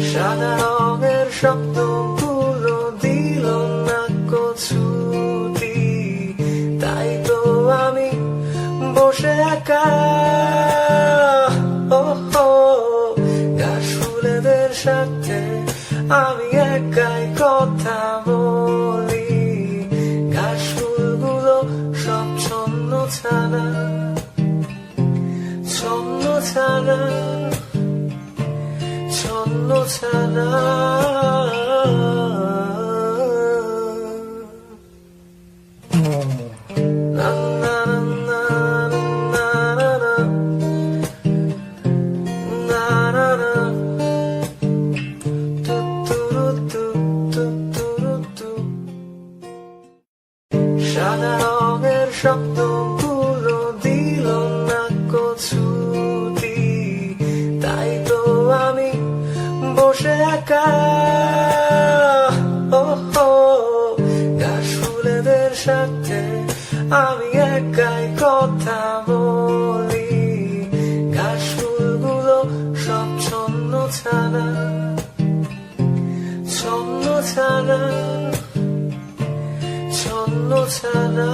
সাদা রঙের স্বপ্নগুলো দিল না ছুটি, তাই তো আমি বসে একা গাছফুলেদের সাথে আমি একাই কথা বলি। ঘাসফুলগুলো সব ছন্ন ছাড়া, ছন্ন ছাড়া, ছন্ন ছাড়া। সাদা রঙের স্বপ্নগুলো দিল না ছুটি, তাই তো আমি বসে একা ঘাসফুলেদের সাথে আমি একাই কথা বলি। ঘাসফুলগুলো সব ছন্ন ছাড়া, ছন্ন ছাড়া, ছন্ন ছাড়া।